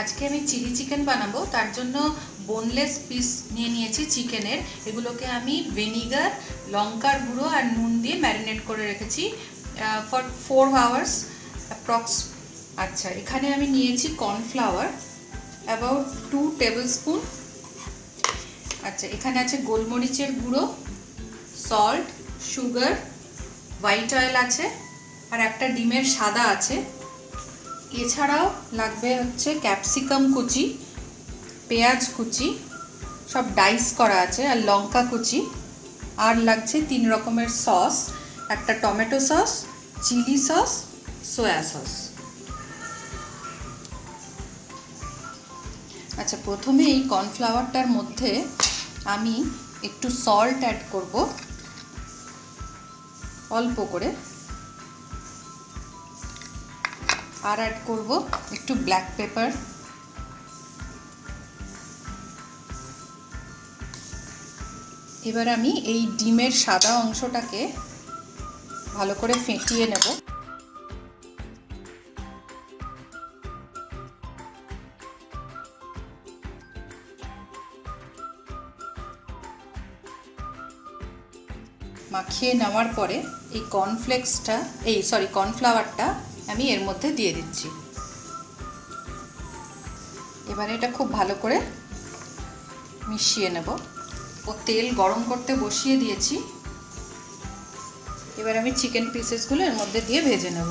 আজকে আমি chilli chicken বানাবো, তার জন্য বোনলেস পিস নিয়ে নিয়েছি চিকেনের। এগুলোকে আমি ভিনিগার, লঙ্কার গুঁড়ো আর নুন দিয়ে ম্যারিনেট করে রেখেছি ফর 4 আওয়ার্স অ্যাপ্রক্স। আচ্ছা, এখানে আমি নিয়েছি কর্নফ্লাওয়ার অ্যাবাউট 2 টেবিলস্পুন। আচ্ছা, এখানে আছে গোলমরিচের গুঁড়ো, সল্ট, সুগার, হোয়াইট অয়েল আছে, আর একটা ডিমের সাদা আছে। এছাড়াও লাগবে হচ্ছে ক্যাপসিকাম কুচি, পেঁয়াজ কুচি, সব ডাইস করা আছে, আর লঙ্কা কুচি। আর লাগছে 3 রকমের সস, একটা tomato sauce, chilli sauce, soya sauce. আচ্ছা, প্রথমে এই কর্নফ্লাওয়ারটার মধ্যে আমি একটু সল্ট অ্যাড করব, অল্প করে, আর অ্যাড করব একটু ব্ল্যাক পেপার। এবার আমি এই ডিমের সাদা অংশটাকে ভালো করে ফেটিয়ে নেব। মাখিয়ে নেওয়ার পরে এই কর্নফ্লাওয়ারটা আমি এর মধ্যে দিয়ে দিচ্ছি। এবারে এটা খুব ভালো করে মিশিয়ে নেব। ও তেল গরম করতে বসিয়ে দিয়েছি। এবার আমি চিকেন পিসেসগুলো এর মধ্যে দিয়ে ভেজে নেব।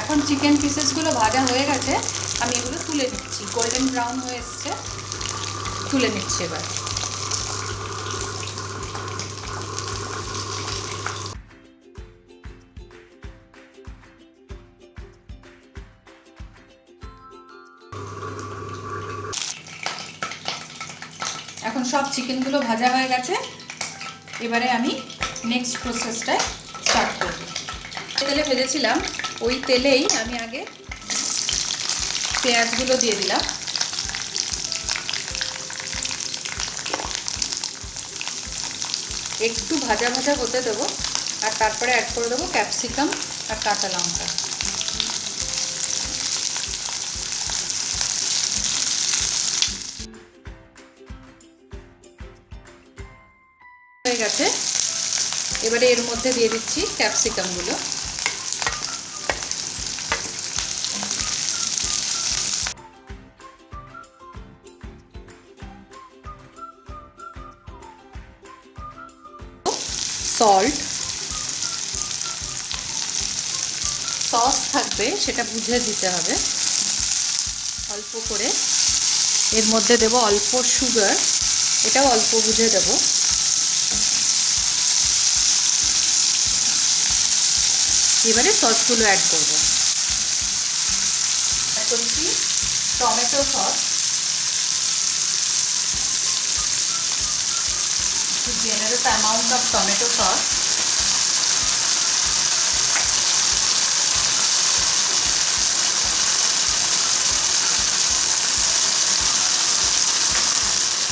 এখন চিকেন পিসেসগুলো ভাজা হয়ে গেছে, আমি এগুলো তুলে নিচ্ছি। গোল্ডেন ব্রাউন হয়ে এসছে, তুলে নিচ্ছি। এবার এখন সব চিকেনগুলো ভাজা হয়ে গেছে। এবারে আমি নেক্সট প্রসেসটায় স্টার্ট করব। তেলে ভেজেছিলাম, ওই তেলেই আমি আগে পেঁয়াজগুলো দিয়ে দিলাম। একটু ভাজা ভাজা হতে দেবো, আর তারপরে অ্যাড করে দেবো ক্যাপসিকাম আর কাঁচা লঙ্কা। হয়ে গেছে, এবারে এর মধ্যে দিয়ে দিচ্ছি ক্যাপসিকামগুলো। সল্ট, সস থাকবে সেটা বুঝে দিতে হবে অল্প করে। এর মধ্যে দেব অল্প সুগার, এটাও অল্প বুঝে দেব। এবারে সসগুলো অ্যাড করব। অ্যাড করছি tomato sauce, generous amount of tomato sauce,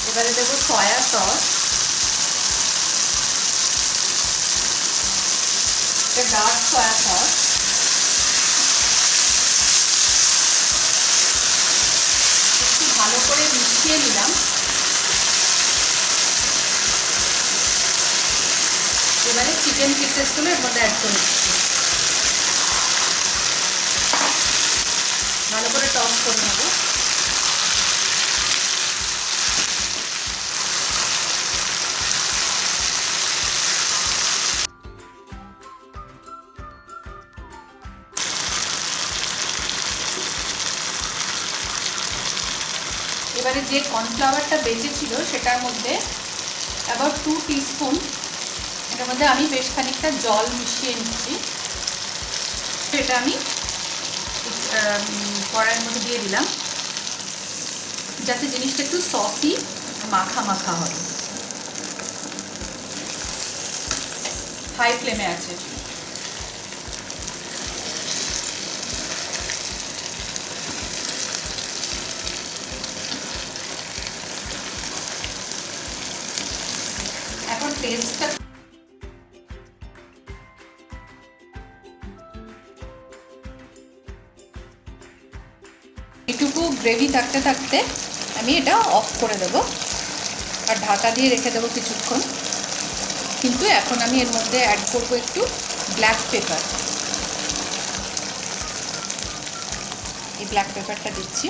এবারে দেব সয়া সস, এটা ডার্ক সয়া সস। একটু ভালো করে মিশিয়ে নিলাম। এবারে চিকেন পিসেসগুলো এর মধ্যে অ্যাড করে দিচ্ছি, ভালো করে টস করে নেব। এবারে যে কর্নফ্লাওয়ারটা বেঁচেছিল সেটার মধ্যে অ্যাবাউট 2 টিস্পুন, এটার মধ্যে আমি বেশ খানিকটা জল মিশিয়ে নিচ্ছি। এটা আমি কড়াইয়ের মধ্যে দিয়ে দিলাম, যাতে জিনিসটা একটু সসি মাখা মাখা হয়। হাই ফ্লেমে আছে। টেস্টটা এটুকু গ্রেভি থাকতে থাকতে আমি এটা অফ করে দেব আর ঢাকা দিয়ে রেখে দেবো কিছুক্ষণ। কিন্তু এখন আমি এর মধ্যে অ্যাড করব একটু ব্ল্যাক পেপার। এই ব্ল্যাক পেপারটা দিচ্ছি।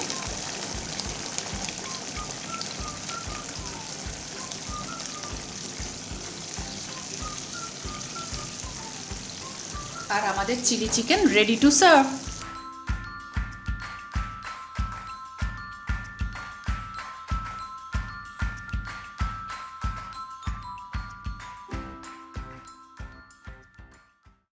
আর আমাদের chilli chicken ready to serve.